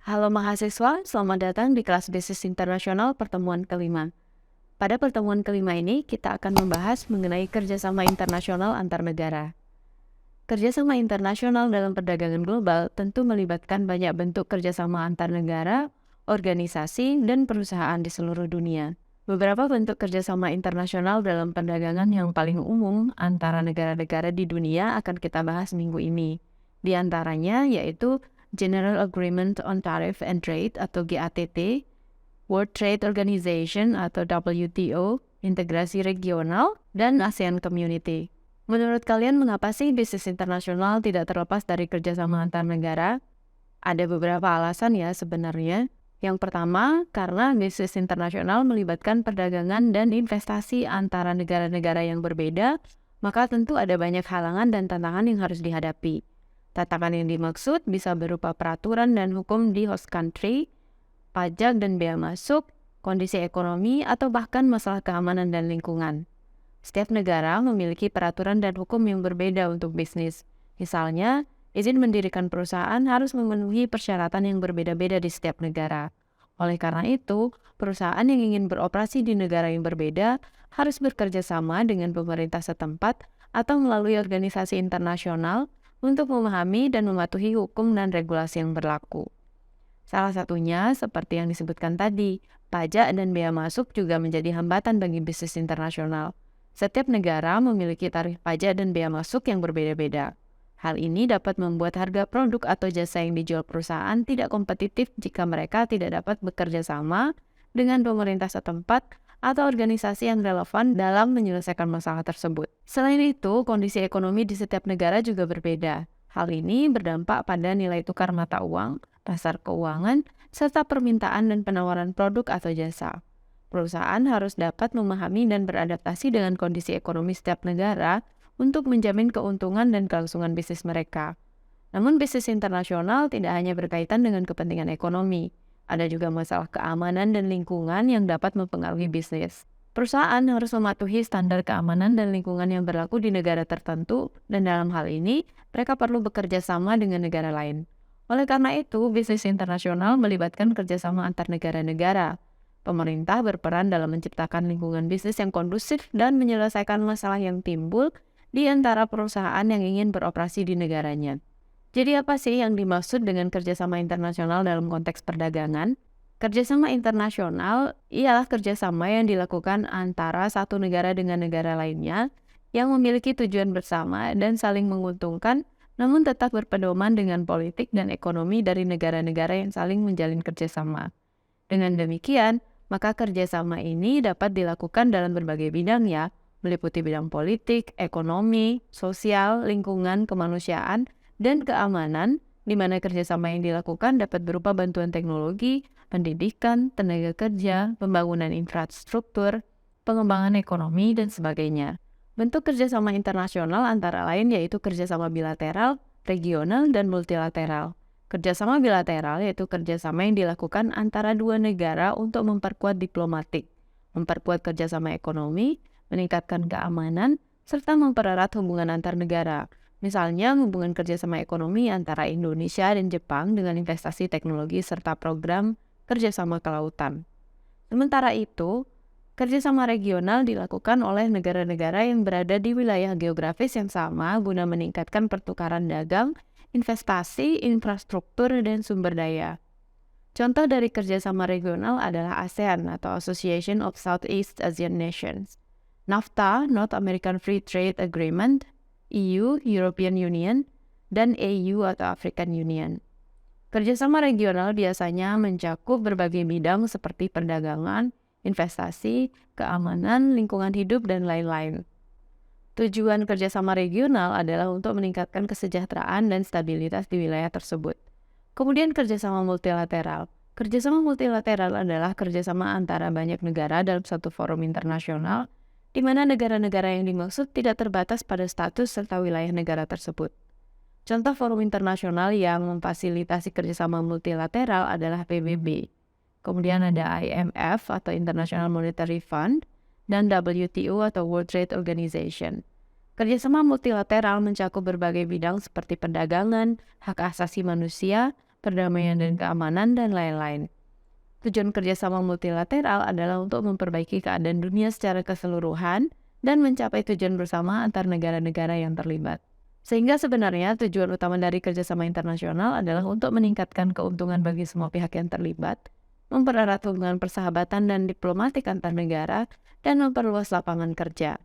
Halo mahasiswa, selamat datang di kelas Bisnis Internasional pertemuan kelima. Pada pertemuan kelima ini, kita akan membahas mengenai kerjasama internasional antar negara. Kerjasama internasional dalam perdagangan global tentu melibatkan banyak bentuk kerjasama antar negara, organisasi, dan perusahaan di seluruh dunia. Beberapa bentuk kerjasama internasional dalam perdagangan yang paling umum antara negara-negara di dunia akan kita bahas minggu ini. Di antaranya yaitu General Agreement on Tariff and Trade atau GATT, World Trade Organization atau WTO, integrasi regional, dan ASEAN Community. Menurut kalian mengapa sih bisnis internasional tidak terlepas dari kerjasama antar negara? Ada beberapa alasan ya sebenarnya. Yang pertama, karena bisnis internasional melibatkan perdagangan dan investasi antara negara-negara yang berbeda, maka tentu ada banyak halangan dan tantangan yang harus dihadapi. Tantangan yang dimaksud bisa berupa peraturan dan hukum di host country, pajak dan bea masuk, kondisi ekonomi, atau bahkan masalah keamanan dan lingkungan. Setiap negara memiliki peraturan dan hukum yang berbeda untuk bisnis. Misalnya, izin mendirikan perusahaan harus memenuhi persyaratan yang berbeda-beda di setiap negara. Oleh karena itu, perusahaan yang ingin beroperasi di negara yang berbeda harus bekerja sama dengan pemerintah setempat atau melalui organisasi internasional untuk memahami dan mematuhi hukum dan regulasi yang berlaku. Salah satunya, seperti yang disebutkan tadi, pajak dan bea masuk juga menjadi hambatan bagi bisnis internasional. Setiap negara memiliki tarif pajak dan bea masuk yang berbeda-beda. Hal ini dapat membuat harga produk atau jasa yang dijual perusahaan tidak kompetitif jika mereka tidak dapat bekerja sama dengan pemerintah setempat atau organisasi yang relevan dalam menyelesaikan masalah tersebut. Selain itu, kondisi ekonomi di setiap negara juga berbeda. Hal ini berdampak pada nilai tukar mata uang, pasar keuangan, serta permintaan dan penawaran produk atau jasa. Perusahaan harus dapat memahami dan beradaptasi dengan kondisi ekonomi setiap negara untuk menjamin keuntungan dan kelangsungan bisnis mereka. Namun bisnis internasional tidak hanya berkaitan dengan kepentingan ekonomi. Ada juga masalah keamanan dan lingkungan yang dapat mempengaruhi bisnis. Perusahaan harus mematuhi standar keamanan dan lingkungan yang berlaku di negara tertentu, dan dalam hal ini, mereka perlu bekerja sama dengan negara lain. Oleh karena itu, bisnis internasional melibatkan kerjasama antar negara-negara. Pemerintah berperan dalam menciptakan lingkungan bisnis yang kondusif dan menyelesaikan masalah yang timbul di antara perusahaan yang ingin beroperasi di negaranya. Jadi apa sih yang dimaksud dengan kerjasama internasional dalam konteks perdagangan? Kerjasama internasional ialah kerjasama yang dilakukan antara satu negara dengan negara lainnya yang memiliki tujuan bersama dan saling menguntungkan, namun tetap berpedoman dengan politik dan ekonomi dari negara-negara yang saling menjalin kerjasama. Dengan demikian, maka kerjasama ini dapat dilakukan dalam berbagai bidang ya, meliputi bidang politik, ekonomi, sosial, lingkungan, kemanusiaan, dan keamanan, di mana kerjasama yang dilakukan dapat berupa bantuan teknologi, pendidikan, tenaga kerja, pembangunan infrastruktur, pengembangan ekonomi, dan sebagainya. Bentuk kerjasama internasional antara lain yaitu kerjasama bilateral, regional, dan multilateral. Kerjasama bilateral yaitu kerjasama yang dilakukan antara dua negara untuk memperkuat diplomatik, memperkuat kerjasama ekonomi, meningkatkan keamanan, serta mempererat hubungan antar negara. Misalnya, hubungan kerjasama ekonomi antara Indonesia dan Jepang dengan investasi teknologi serta program kerjasama kelautan. Sementara itu, kerjasama regional dilakukan oleh negara-negara yang berada di wilayah geografis yang sama guna meningkatkan pertukaran dagang, investasi, infrastruktur, dan sumber daya. Contoh dari kerjasama regional adalah ASEAN atau Association of Southeast Asian Nations, NAFTA, North American Free Trade Agreement, EU, European Union, dan AU atau African Union. Kerjasama regional biasanya mencakup berbagai bidang seperti perdagangan, investasi, keamanan, lingkungan hidup, dan lain-lain. Tujuan kerjasama regional adalah untuk meningkatkan kesejahteraan dan stabilitas di wilayah tersebut. Kemudian kerjasama multilateral. Kerjasama multilateral adalah kerjasama antara banyak negara dalam satu forum internasional, di mana negara-negara yang dimaksud tidak terbatas pada status serta wilayah negara tersebut. Contoh forum internasional yang memfasilitasi kerjasama multilateral adalah PBB. Kemudian ada IMF atau International Monetary Fund, dan WTO atau World Trade Organization. Kerjasama multilateral mencakup berbagai bidang seperti perdagangan, hak asasi manusia, perdamaian dan keamanan, dan lain-lain. Tujuan kerjasama multilateral adalah untuk memperbaiki keadaan dunia secara keseluruhan dan mencapai tujuan bersama antar negara-negara yang terlibat. Sehingga sebenarnya tujuan utama dari kerjasama internasional adalah untuk meningkatkan keuntungan bagi semua pihak yang terlibat, mempererat hubungan persahabatan dan diplomatik antar negara, dan memperluas lapangan kerja.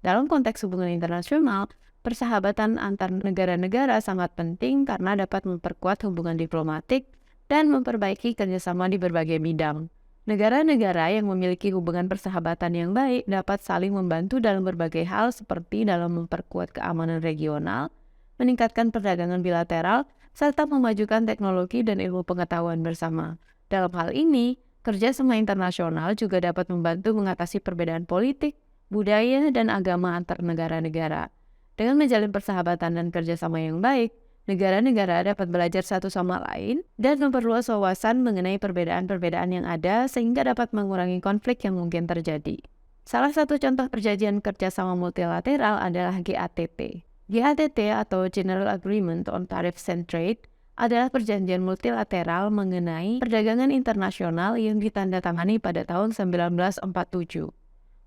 Dalam konteks hubungan internasional, persahabatan antar negara-negara sangat penting karena dapat memperkuat hubungan diplomatik dan memperbaiki kerjasama di berbagai bidang. Negara-negara yang memiliki hubungan persahabatan yang baik dapat saling membantu dalam berbagai hal seperti dalam memperkuat keamanan regional, meningkatkan perdagangan bilateral, serta memajukan teknologi dan ilmu pengetahuan bersama. Dalam hal ini, kerjasama internasional juga dapat membantu mengatasi perbedaan politik, budaya, dan agama antar negara-negara. Dengan menjalin persahabatan dan kerjasama yang baik, negara-negara dapat belajar satu sama lain dan memperluas wawasan mengenai perbedaan-perbedaan yang ada sehingga dapat mengurangi konflik yang mungkin terjadi. Salah satu contoh perjanjian kerjasama multilateral adalah GATT. GATT atau General Agreement on Tariffs and Trade adalah perjanjian multilateral mengenai perdagangan internasional yang ditandatangani pada tahun 1947.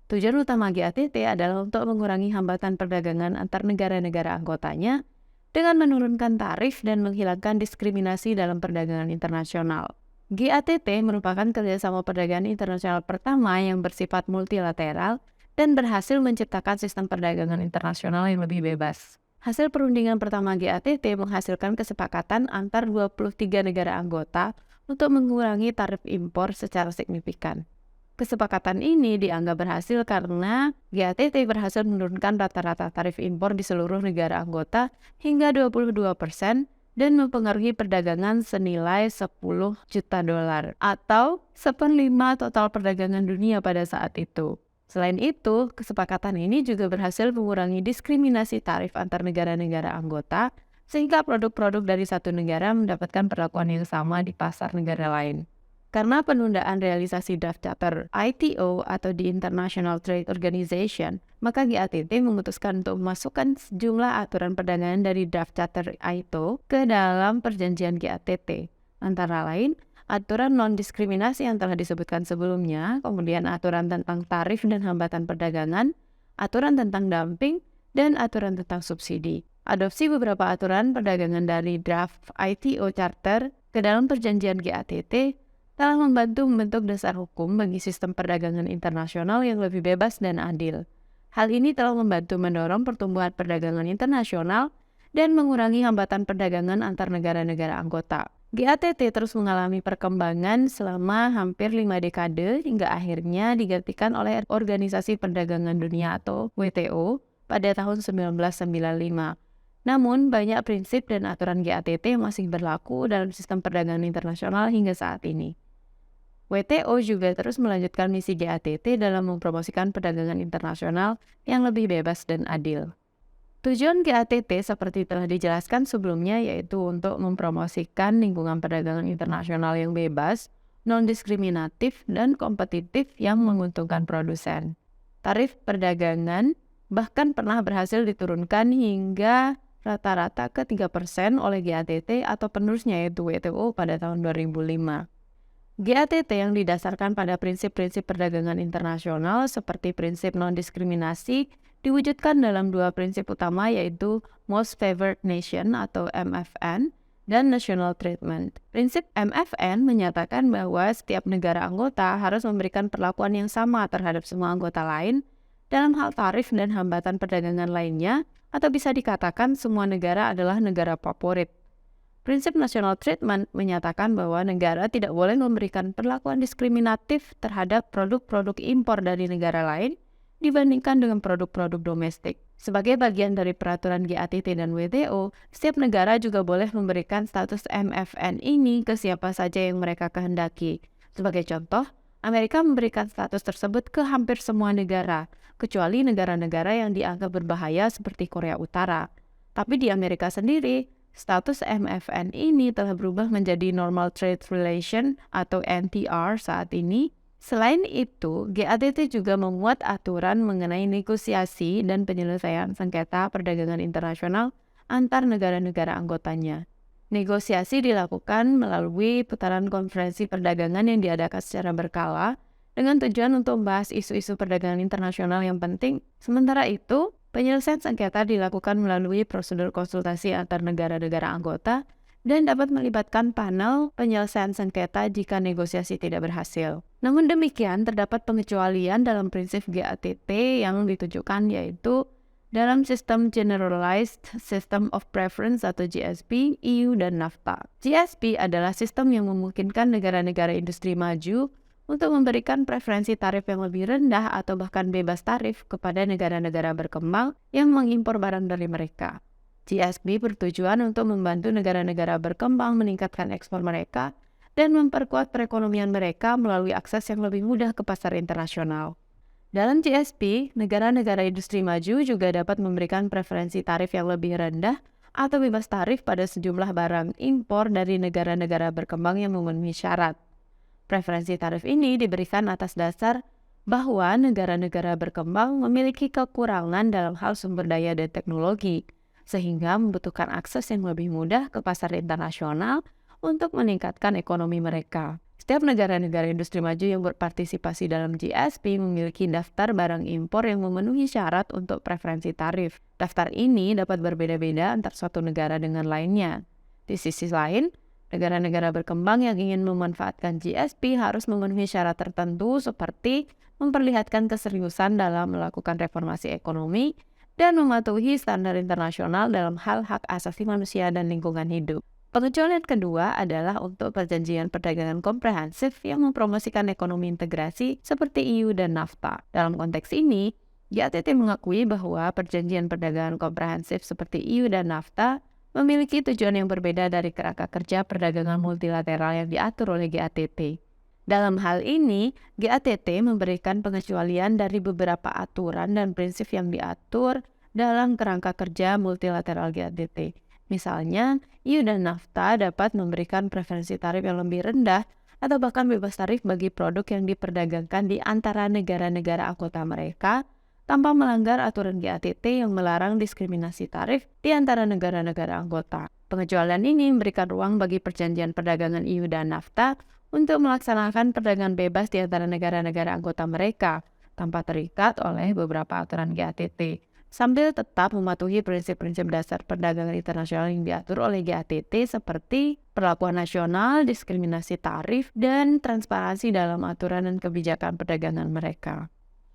Tujuan utama GATT adalah untuk mengurangi hambatan perdagangan antar negara-negara anggotanya dengan menurunkan tarif dan menghilangkan diskriminasi dalam perdagangan internasional. GATT merupakan kerjasama perdagangan internasional pertama yang bersifat multilateral dan berhasil menciptakan sistem perdagangan internasional yang lebih bebas. Hasil perundingan pertama GATT menghasilkan kesepakatan antar 23 negara anggota untuk mengurangi tarif impor secara signifikan. Kesepakatan ini dianggap berhasil karena GATT berhasil menurunkan rata-rata tarif impor di seluruh negara anggota hingga 22% dan mempengaruhi perdagangan senilai 10 juta dolar atau 1/5 total perdagangan dunia pada saat itu. Selain itu, kesepakatan ini juga berhasil mengurangi diskriminasi tarif antar negara-negara anggota sehingga produk-produk dari satu negara mendapatkan perlakuan yang sama di pasar negara lain. Karena penundaan realisasi Draft Charter ITO atau di International Trade Organization, maka GATT memutuskan untuk memasukkan sejumlah aturan perdagangan dari Draft Charter ITO ke dalam perjanjian GATT. Antara lain, aturan non-diskriminasi yang telah disebutkan sebelumnya, kemudian aturan tentang tarif dan hambatan perdagangan, aturan tentang dumping, dan aturan tentang subsidi. Adopsi beberapa aturan perdagangan dari Draft ITO Charter ke dalam perjanjian GATT telah membantu membentuk dasar hukum bagi sistem perdagangan internasional yang lebih bebas dan adil. Hal ini telah membantu mendorong pertumbuhan perdagangan internasional dan mengurangi hambatan perdagangan antar negara-negara anggota. GATT terus mengalami perkembangan selama hampir 5 dekade hingga akhirnya digantikan oleh Organisasi Perdagangan Dunia atau WTO pada tahun 1995. Namun, banyak prinsip dan aturan GATT masih berlaku dalam sistem perdagangan internasional hingga saat ini. WTO juga terus melanjutkan misi GATT dalam mempromosikan perdagangan internasional yang lebih bebas dan adil. Tujuan GATT seperti telah dijelaskan sebelumnya yaitu untuk mempromosikan lingkungan perdagangan internasional yang bebas, non-diskriminatif, dan kompetitif yang menguntungkan produsen. Tarif perdagangan bahkan pernah berhasil diturunkan hingga rata-rata ke 3% oleh GATT atau penerusnya yaitu WTO pada tahun 2005. GATT yang didasarkan pada prinsip-prinsip perdagangan internasional seperti prinsip non-diskriminasi diwujudkan dalam dua prinsip utama yaitu Most Favored Nation atau MFN dan National Treatment. Prinsip MFN menyatakan bahwa setiap negara anggota harus memberikan perlakuan yang sama terhadap semua anggota lain dalam hal tarif dan hambatan perdagangan lainnya, atau bisa dikatakan semua negara adalah negara favorit. Prinsip National Treatment menyatakan bahwa negara tidak boleh memberikan perlakuan diskriminatif terhadap produk-produk impor dari negara lain dibandingkan dengan produk-produk domestik. Sebagai bagian dari peraturan GATT dan WTO, setiap negara juga boleh memberikan status MFN ini ke siapa saja yang mereka kehendaki. Sebagai contoh, Amerika memberikan status tersebut ke hampir semua negara, kecuali negara-negara yang dianggap berbahaya seperti Korea Utara. Tapi di Amerika sendiri, status MFN ini telah berubah menjadi Normal Trade Relation atau NTR saat ini. Selain itu, GATT juga memuat aturan mengenai negosiasi dan penyelesaian sengketa perdagangan internasional antar negara-negara anggotanya. Negosiasi dilakukan melalui putaran konferensi perdagangan yang diadakan secara berkala dengan tujuan untuk membahas isu-isu perdagangan internasional yang penting. Sementara itu, penyelesaian sengketa dilakukan melalui prosedur konsultasi antar negara-negara anggota dan dapat melibatkan panel penyelesaian sengketa jika negosiasi tidak berhasil. Namun demikian, terdapat pengecualian dalam prinsip GATT yang ditujukan, yaitu dalam sistem Generalized System of Preference atau GSP, EU dan NAFTA. GSP adalah sistem yang memungkinkan negara-negara industri maju untuk memberikan preferensi tarif yang lebih rendah atau bahkan bebas tarif kepada negara-negara berkembang yang mengimpor barang dari mereka. GSP bertujuan untuk membantu negara-negara berkembang meningkatkan ekspor mereka dan memperkuat perekonomian mereka melalui akses yang lebih mudah ke pasar internasional. Dalam GSP, negara-negara industri maju juga dapat memberikan preferensi tarif yang lebih rendah atau bebas tarif pada sejumlah barang impor dari negara-negara berkembang yang memenuhi syarat. Preferensi tarif ini diberikan atas dasar bahwa negara-negara berkembang memiliki kekurangan dalam hal sumber daya dan teknologi, sehingga membutuhkan akses yang lebih mudah ke pasar internasional untuk meningkatkan ekonomi mereka. Setiap negara-negara industri maju yang berpartisipasi dalam GSP memiliki daftar barang impor yang memenuhi syarat untuk preferensi tarif. Daftar ini dapat berbeda-beda antar suatu negara dengan lainnya. Di sisi lain, negara-negara berkembang yang ingin memanfaatkan GSP harus memenuhi syarat tertentu seperti memperlihatkan keseriusan dalam melakukan reformasi ekonomi dan mematuhi standar internasional dalam hal hak asasi manusia dan lingkungan hidup. Pengecualian kedua adalah untuk perjanjian perdagangan komprehensif yang mempromosikan ekonomi integrasi seperti EU dan NAFTA. Dalam konteks ini, GATT mengakui bahwa perjanjian perdagangan komprehensif seperti EU dan NAFTA memiliki tujuan yang berbeda dari kerangka kerja perdagangan multilateral yang diatur oleh GATT. Dalam hal ini, GATT memberikan pengecualian dari beberapa aturan dan prinsip yang diatur dalam kerangka kerja multilateral GATT. Misalnya, EU dan NAFTA dapat memberikan preferensi tarif yang lebih rendah atau bahkan bebas tarif bagi produk yang diperdagangkan di antara negara-negara anggota mereka tanpa melanggar aturan GATT yang melarang diskriminasi tarif di antara negara-negara anggota. Pengecualian ini memberikan ruang bagi perjanjian perdagangan EU dan NAFTA untuk melaksanakan perdagangan bebas di antara negara-negara anggota mereka tanpa terikat oleh beberapa aturan GATT, sambil tetap mematuhi prinsip-prinsip dasar perdagangan internasional yang diatur oleh GATT seperti perlakuan nasional, diskriminasi tarif, dan transparansi dalam aturan dan kebijakan perdagangan mereka.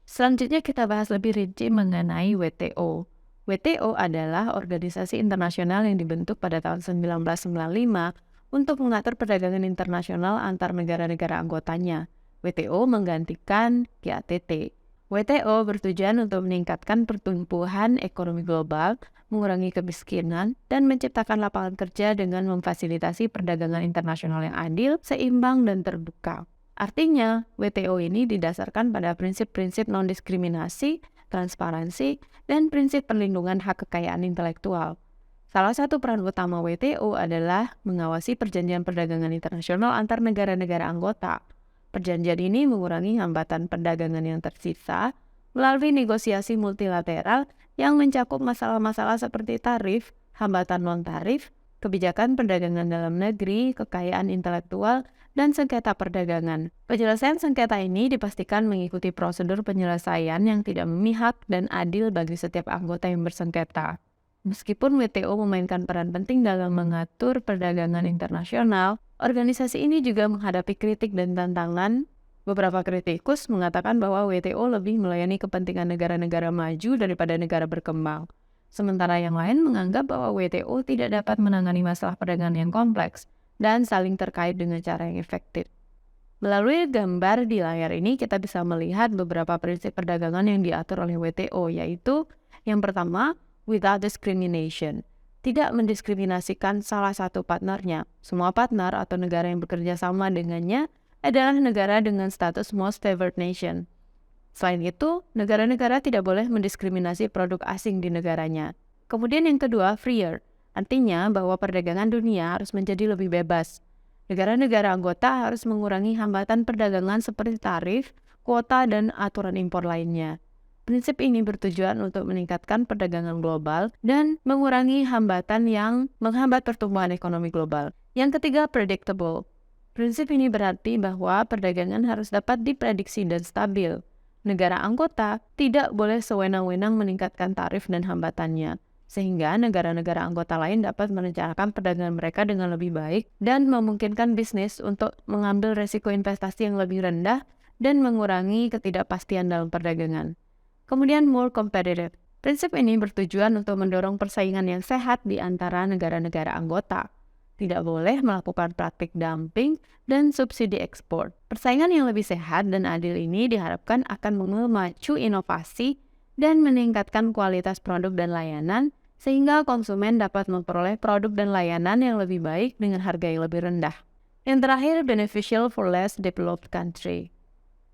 Selanjutnya kita bahas lebih rinci mengenai WTO. WTO adalah organisasi internasional yang dibentuk pada tahun 1995 untuk mengatur perdagangan internasional antar negara-negara anggotanya. WTO menggantikan GATT. WTO bertujuan untuk meningkatkan pertumbuhan ekonomi global, mengurangi kemiskinan, dan menciptakan lapangan kerja dengan memfasilitasi perdagangan internasional yang adil, seimbang, dan terbuka. Artinya, WTO ini didasarkan pada prinsip-prinsip non-diskriminasi, transparansi, dan prinsip perlindungan hak kekayaan intelektual. Salah satu peran utama WTO adalah mengawasi perjanjian perdagangan internasional antar negara-negara anggota. Perjanjian ini mengurangi hambatan perdagangan yang tersisa melalui negosiasi multilateral yang mencakup masalah-masalah seperti tarif, hambatan non-tarif, kebijakan perdagangan dalam negeri, kekayaan intelektual, dan sengketa perdagangan. Penyelesaian sengketa ini dipastikan mengikuti prosedur penyelesaian yang tidak memihak dan adil bagi setiap anggota yang bersengketa. Meskipun WTO memainkan peran penting dalam mengatur perdagangan internasional, organisasi ini juga menghadapi kritik dan tantangan. Beberapa kritikus mengatakan bahwa WTO lebih melayani kepentingan negara-negara maju daripada negara berkembang. Sementara yang lain menganggap bahwa WTO tidak dapat menangani masalah perdagangan yang kompleks dan saling terkait dengan cara yang efektif. Melalui gambar di layar ini, kita bisa melihat beberapa prinsip perdagangan yang diatur oleh WTO, yaitu yang pertama, without discrimination. Tidak mendiskriminasikan salah satu partnernya. Semua partner atau negara yang bekerja sama dengannya adalah negara dengan status most favored nation. Selain itu, negara-negara tidak boleh mendiskriminasi produk asing di negaranya. Kemudian yang kedua, freer. Artinya bahwa perdagangan dunia harus menjadi lebih bebas. Negara-negara anggota harus mengurangi hambatan perdagangan seperti tarif, kuota, dan aturan impor lainnya. Prinsip ini bertujuan untuk meningkatkan perdagangan global dan mengurangi hambatan yang menghambat pertumbuhan ekonomi global. Yang ketiga, predictable. Prinsip ini berarti bahwa perdagangan harus dapat diprediksi dan stabil. Negara anggota tidak boleh sewenang-wenang meningkatkan tarif dan hambatannya, sehingga negara-negara anggota lain dapat merencanakan perdagangan mereka dengan lebih baik dan memungkinkan bisnis untuk mengambil resiko investasi yang lebih rendah dan mengurangi ketidakpastian dalam perdagangan. Kemudian more competitive. Prinsip ini bertujuan untuk mendorong persaingan yang sehat di antara negara-negara anggota. Tidak boleh melakukan praktik dumping dan subsidi ekspor. Persaingan yang lebih sehat dan adil ini diharapkan akan memacu inovasi dan meningkatkan kualitas produk dan layanan, sehingga konsumen dapat memperoleh produk dan layanan yang lebih baik dengan harga yang lebih rendah. Yang terakhir, beneficial for less developed country.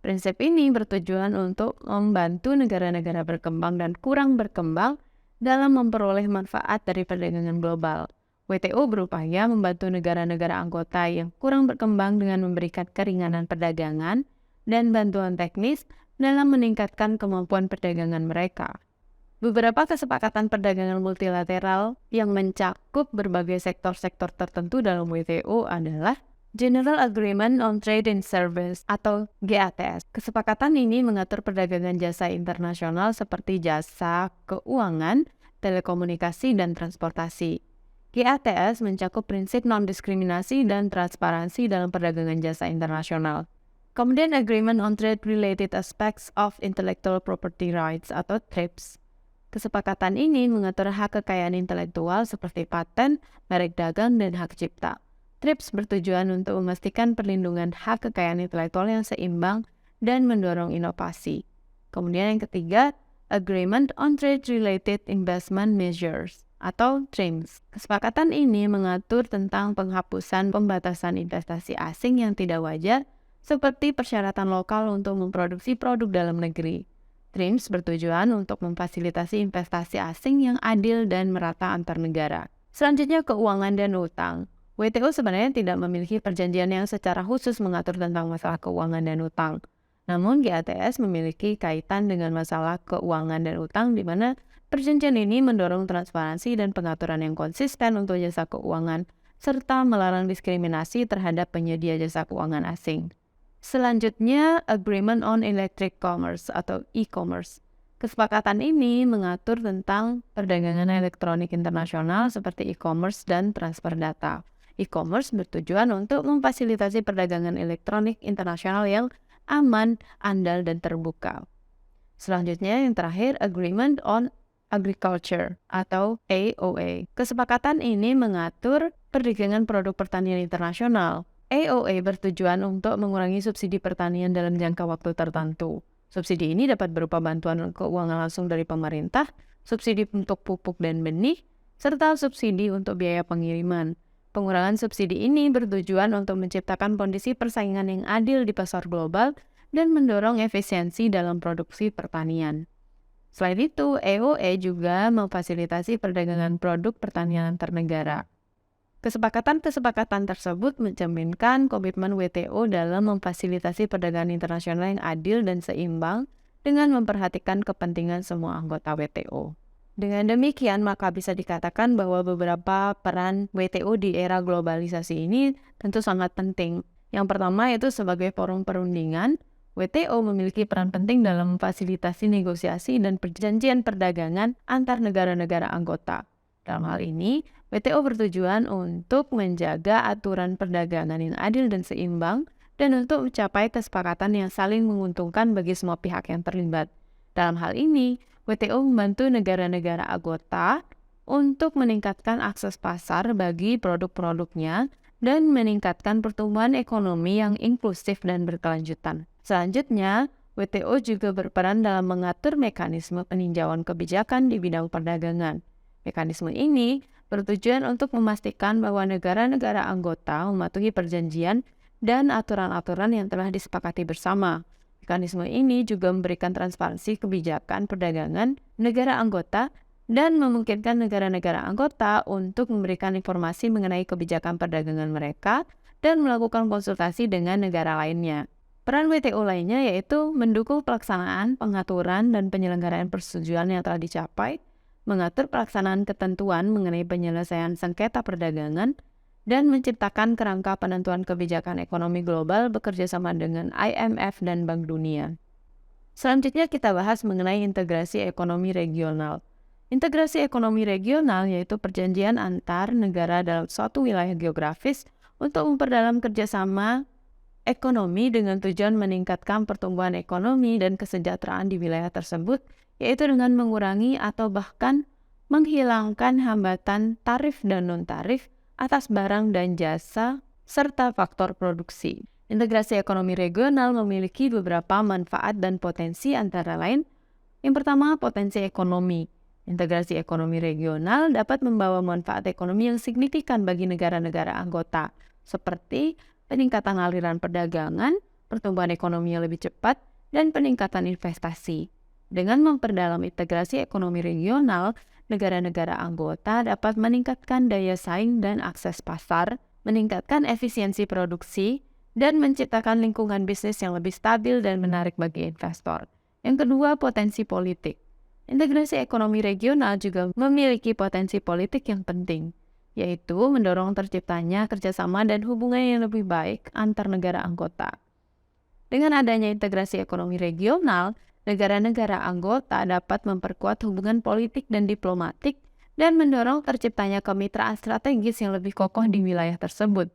Prinsip ini bertujuan untuk membantu negara-negara berkembang dan kurang berkembang dalam memperoleh manfaat dari perdagangan global. WTO berupaya membantu negara-negara anggota yang kurang berkembang dengan memberikan keringanan perdagangan dan bantuan teknis dalam meningkatkan kemampuan perdagangan mereka. Beberapa kesepakatan perdagangan multilateral yang mencakup berbagai sektor-sektor tertentu dalam WTO adalah General Agreement on Trade and Service atau GATS. Kesepakatan ini mengatur perdagangan jasa internasional seperti jasa keuangan, telekomunikasi, dan transportasi. GATS mencakup prinsip non-diskriminasi dan transparansi dalam perdagangan jasa internasional. Kemudian Agreement on Trade-Related Aspects of Intellectual Property Rights atau TRIPS. Kesepakatan ini mengatur hak kekayaan intelektual seperti paten, merek dagang, dan hak cipta. TRIPS bertujuan untuk memastikan perlindungan hak kekayaan intelektual yang seimbang dan mendorong inovasi. Kemudian yang ketiga, Agreement on Trade-Related Investment Measures atau TRIMS. Kesepakatan ini mengatur tentang penghapusan pembatasan investasi asing yang tidak wajar seperti persyaratan lokal untuk memproduksi produk dalam negeri. TRIMS bertujuan untuk memfasilitasi investasi asing yang adil dan merata antar negara. Selanjutnya, keuangan dan utang. WTO sebenarnya tidak memiliki perjanjian yang secara khusus mengatur tentang masalah keuangan dan utang. Namun GATS memiliki kaitan dengan masalah keuangan dan utang di mana perjanjian ini mendorong transparansi dan pengaturan yang konsisten untuk jasa keuangan serta melarang diskriminasi terhadap penyedia jasa keuangan asing. Selanjutnya, Agreement on Electronic Commerce atau e-commerce. Kesepakatan ini mengatur tentang perdagangan elektronik internasional seperti e-commerce dan transfer data. E-commerce bertujuan untuk memfasilitasi perdagangan elektronik internasional yang aman, andal, dan terbuka. Selanjutnya, yang terakhir, Agreement on Agriculture atau AOA. Kesepakatan ini mengatur perdagangan produk pertanian internasional. AOA bertujuan untuk mengurangi subsidi pertanian dalam jangka waktu tertentu. Subsidi ini dapat berupa bantuan keuangan langsung dari pemerintah, subsidi untuk pupuk dan benih, serta subsidi untuk biaya pengiriman. Pengurangan subsidi ini bertujuan untuk menciptakan kondisi persaingan yang adil di pasar global dan mendorong efisiensi dalam produksi pertanian. Selain itu, AOA juga memfasilitasi perdagangan produk pertanian antar negara. Kesepakatan-kesepakatan tersebut mencerminkan komitmen WTO dalam memfasilitasi perdagangan internasional yang adil dan seimbang dengan memperhatikan kepentingan semua anggota WTO. Dengan demikian, maka bisa dikatakan bahwa beberapa peran WTO di era globalisasi ini tentu sangat penting. Yang pertama yaitu sebagai forum perundingan, WTO memiliki peran penting dalam memfasilitasi negosiasi dan perjanjian perdagangan antar negara-negara anggota. Dalam hal ini, WTO bertujuan untuk menjaga aturan perdagangan yang adil dan seimbang dan untuk mencapai kesepakatan yang saling menguntungkan bagi semua pihak yang terlibat. Dalam hal ini, WTO membantu negara-negara anggota untuk meningkatkan akses pasar bagi produk-produknya dan meningkatkan pertumbuhan ekonomi yang inklusif dan berkelanjutan. Selanjutnya, WTO juga berperan dalam mengatur mekanisme peninjauan kebijakan di bidang perdagangan. Mekanisme ini bertujuan untuk memastikan bahwa negara-negara anggota mematuhi perjanjian dan aturan-aturan yang telah disepakati bersama. Mekanisme ini juga memberikan transparansi kebijakan perdagangan negara anggota dan memungkinkan negara-negara anggota untuk memberikan informasi mengenai kebijakan perdagangan mereka dan melakukan konsultasi dengan negara lainnya. Peran WTO lainnya yaitu mendukung pelaksanaan, pengaturan, dan penyelenggaraan persetujuan yang telah dicapai, mengatur pelaksanaan ketentuan mengenai penyelesaian sengketa perdagangan, dan menciptakan kerangka penentuan kebijakan ekonomi global bekerja sama dengan IMF dan Bank Dunia. Selanjutnya kita bahas mengenai integrasi ekonomi regional. Integrasi ekonomi regional yaitu perjanjian antar negara dalam suatu wilayah geografis untuk memperdalam kerjasama ekonomi dengan tujuan meningkatkan pertumbuhan ekonomi dan kesejahteraan di wilayah tersebut, yaitu dengan mengurangi atau bahkan menghilangkan hambatan tarif dan non-tarif atas barang dan jasa, serta faktor produksi. Integrasi ekonomi regional memiliki beberapa manfaat dan potensi antara lain. Yang pertama, potensi ekonomi. Integrasi ekonomi regional dapat membawa manfaat ekonomi yang signifikan bagi negara-negara anggota, seperti peningkatan aliran perdagangan, pertumbuhan ekonomi yang lebih cepat, dan peningkatan investasi. Dengan memperdalam integrasi ekonomi regional, negara-negara anggota dapat meningkatkan daya saing dan akses pasar, meningkatkan efisiensi produksi, dan menciptakan lingkungan bisnis yang lebih stabil dan menarik bagi investor. Yang kedua, potensi politik. Integrasi ekonomi regional juga memiliki potensi politik yang penting, yaitu mendorong terciptanya kerjasama dan hubungan yang lebih baik antar negara anggota. Dengan adanya integrasi ekonomi regional, negara-negara anggota dapat memperkuat hubungan politik dan diplomatik dan mendorong terciptanya kemitraan strategis yang lebih kokoh di wilayah tersebut.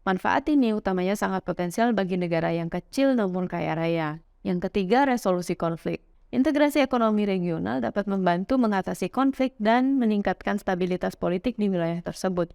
Manfaat ini utamanya sangat potensial bagi negara yang kecil namun kaya raya. Yang ketiga, resolusi konflik. Integrasi ekonomi regional dapat membantu mengatasi konflik dan meningkatkan stabilitas politik di wilayah tersebut.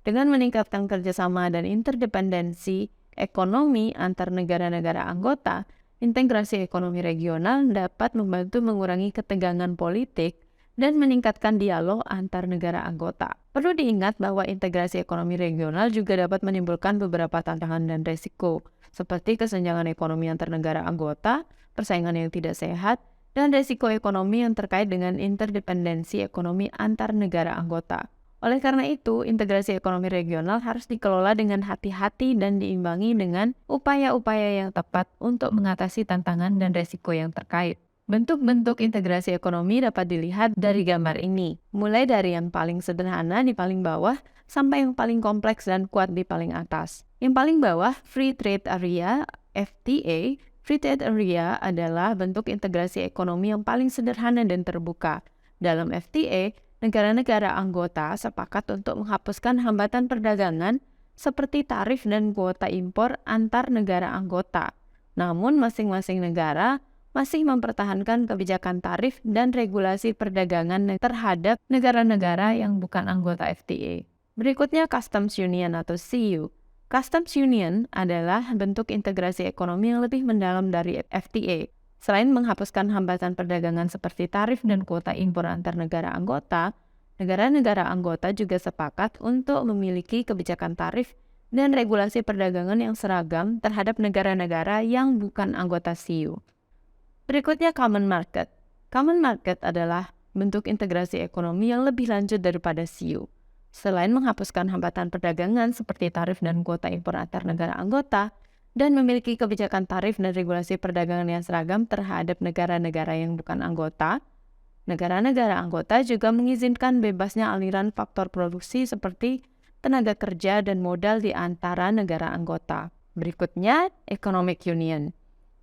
Dengan meningkatkan kerjasama dan interdependensi ekonomi antar negara-negara anggota, integrasi ekonomi regional dapat membantu mengurangi ketegangan politik dan meningkatkan dialog antar negara anggota. Perlu diingat bahwa integrasi ekonomi regional juga dapat menimbulkan beberapa tantangan dan resiko, seperti kesenjangan ekonomi antar negara anggota, persaingan yang tidak sehat, dan resiko ekonomi yang terkait dengan interdependensi ekonomi antar negara anggota. Oleh karena itu, integrasi ekonomi regional harus dikelola dengan hati-hati dan diimbangi dengan upaya-upaya yang tepat untuk mengatasi tantangan dan resiko yang terkait. Bentuk-bentuk integrasi ekonomi dapat dilihat dari gambar ini, mulai dari yang paling sederhana di paling bawah sampai yang paling kompleks dan kuat di paling atas. Yang paling bawah, Free Trade Area, FTA. Free Trade Area adalah bentuk integrasi ekonomi yang paling sederhana dan terbuka. Dalam FTA, negara-negara anggota sepakat untuk menghapuskan hambatan perdagangan seperti tarif dan kuota impor antar negara anggota. Namun, masing-masing negara masih mempertahankan kebijakan tarif dan regulasi perdagangan terhadap negara-negara yang bukan anggota FTA. Berikutnya, Customs Union atau CU. Customs Union adalah bentuk integrasi ekonomi yang lebih mendalam dari FTA. Selain menghapuskan hambatan perdagangan seperti tarif dan kuota impor antar negara anggota, negara-negara anggota juga sepakat untuk memiliki kebijakan tarif dan regulasi perdagangan yang seragam terhadap negara-negara yang bukan anggota CU. Berikutnya, Common Market. Common Market adalah bentuk integrasi ekonomi yang lebih lanjut daripada CU. Selain menghapuskan hambatan perdagangan seperti tarif dan kuota impor antar negara anggota, dan memiliki kebijakan tarif dan regulasi perdagangan yang seragam terhadap negara-negara yang bukan anggota, negara-negara anggota juga mengizinkan bebasnya aliran faktor produksi seperti tenaga kerja dan modal di antara negara anggota. Berikutnya, Economic Union.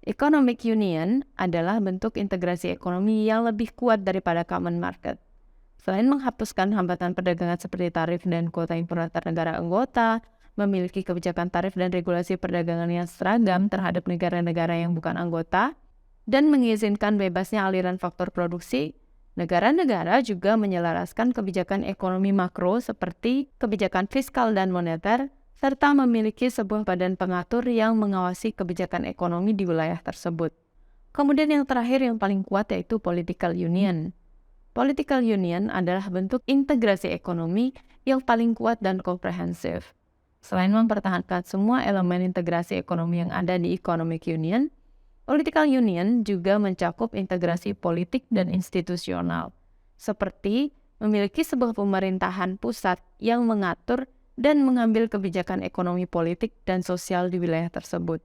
Economic Union adalah bentuk integrasi ekonomi yang lebih kuat daripada Common Market. Selain menghapuskan hambatan perdagangan seperti tarif dan kuota impor antar negara anggota, memiliki kebijakan tarif dan regulasi perdagangan yang seragam terhadap negara-negara yang bukan anggota, dan mengizinkan bebasnya aliran faktor produksi, negara-negara juga menyelaraskan kebijakan ekonomi makro seperti kebijakan fiskal dan moneter, serta memiliki sebuah badan pengatur yang mengawasi kebijakan ekonomi di wilayah tersebut. Kemudian yang terakhir yang paling kuat yaitu Political Union. Political Union adalah bentuk integrasi ekonomi yang paling kuat dan komprehensif. Selain mempertahankan semua elemen integrasi ekonomi yang ada di Economic Union, Political Union juga mencakup integrasi politik dan institusional, seperti memiliki sebuah pemerintahan pusat yang mengatur dan mengambil kebijakan ekonomi politik dan sosial di wilayah tersebut.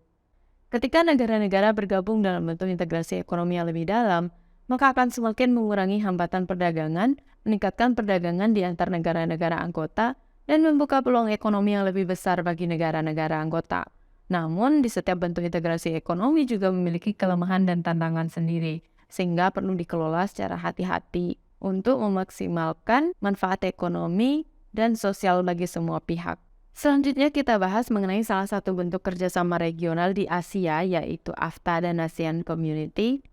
Ketika negara-negara bergabung dalam bentuk integrasi ekonomi yang lebih dalam, maka akan semakin mengurangi hambatan perdagangan, meningkatkan perdagangan di antar negara-negara anggota, dan membuka peluang ekonomi yang lebih besar bagi negara-negara anggota. Namun, di setiap bentuk integrasi ekonomi juga memiliki kelemahan dan tantangan sendiri, sehingga perlu dikelola secara hati-hati untuk memaksimalkan manfaat ekonomi dan sosial bagi semua pihak. Selanjutnya kita bahas mengenai salah satu bentuk kerjasama regional di Asia, yaitu AFTA dan ASEAN Community.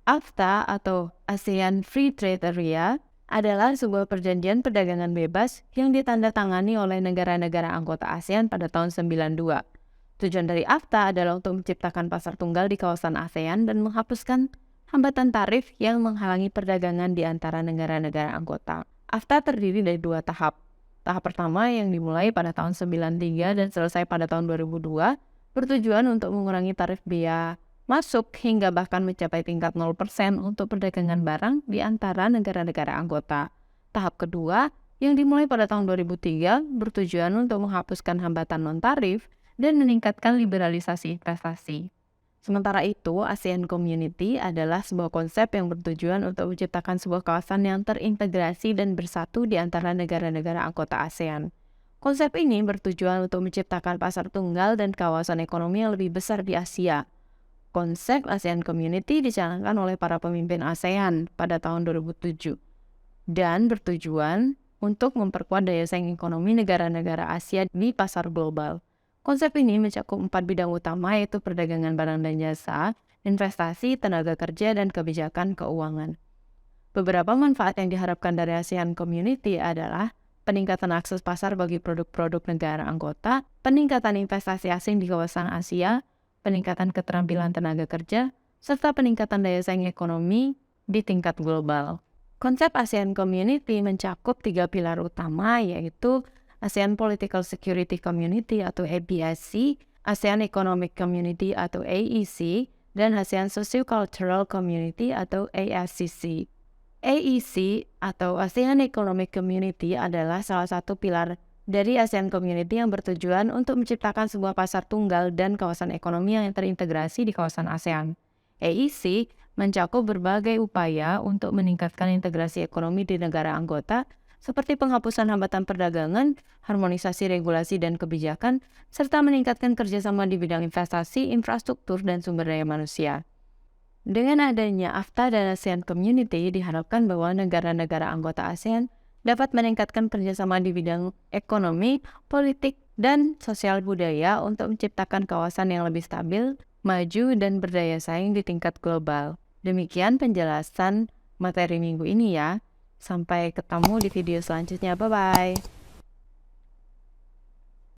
AFTA atau ASEAN Free Trade Area adalah sebuah perjanjian perdagangan bebas yang ditandatangani oleh negara-negara anggota ASEAN pada tahun 92. Tujuan dari AFTA adalah untuk menciptakan pasar tunggal di kawasan ASEAN dan menghapuskan hambatan tarif yang menghalangi perdagangan di antara negara-negara anggota. AFTA terdiri dari dua tahap. Tahap pertama yang dimulai pada tahun 93 dan selesai pada tahun 2002 bertujuan untuk mengurangi tarif bea masuk hingga bahkan mencapai tingkat 0% untuk perdagangan barang di antara negara-negara anggota. Tahap kedua yang dimulai pada tahun 2003 bertujuan untuk menghapuskan hambatan non-tarif dan meningkatkan liberalisasi investasi. Sementara itu, ASEAN Community adalah sebuah konsep yang bertujuan untuk menciptakan sebuah kawasan yang terintegrasi dan bersatu di antara negara-negara anggota ASEAN. Konsep ini bertujuan untuk menciptakan pasar tunggal dan kawasan ekonomi yang lebih besar di Asia. Konsep ASEAN Community dicanangkan oleh para pemimpin ASEAN pada tahun 2007 dan bertujuan untuk memperkuat daya saing ekonomi negara-negara Asia di pasar global. Konsep ini mencakup 4 bidang utama, yaitu perdagangan barang dan jasa, investasi, tenaga kerja, dan kebijakan keuangan. Beberapa manfaat yang diharapkan dari ASEAN Community adalah peningkatan akses pasar bagi produk-produk negara anggota, peningkatan investasi asing di kawasan Asia, peningkatan keterampilan tenaga kerja, serta peningkatan daya saing ekonomi di tingkat global. Konsep ASEAN Community mencakup 3 pilar utama, yaitu ASEAN Political Security Community atau APSC, ASEAN Economic Community atau AEC, dan ASEAN Socio-Cultural Community atau ASCC. AEC atau ASEAN Economic Community adalah salah satu pilar dari ASEAN Community yang bertujuan untuk menciptakan sebuah pasar tunggal dan kawasan ekonomi yang terintegrasi di kawasan ASEAN. AEC mencakup berbagai upaya untuk meningkatkan integrasi ekonomi di negara anggota, seperti penghapusan hambatan perdagangan, harmonisasi regulasi dan kebijakan, serta meningkatkan kerjasama di bidang investasi, infrastruktur, dan sumber daya manusia. Dengan adanya AFTA dan ASEAN Community, diharapkan bahwa negara-negara anggota ASEAN dapat meningkatkan kerjasama di bidang ekonomi, politik, dan sosial budaya untuk menciptakan kawasan yang lebih stabil, maju, dan berdaya saing di tingkat global. Demikian penjelasan materi minggu ini ya. Sampai ketemu di video selanjutnya. Bye-bye.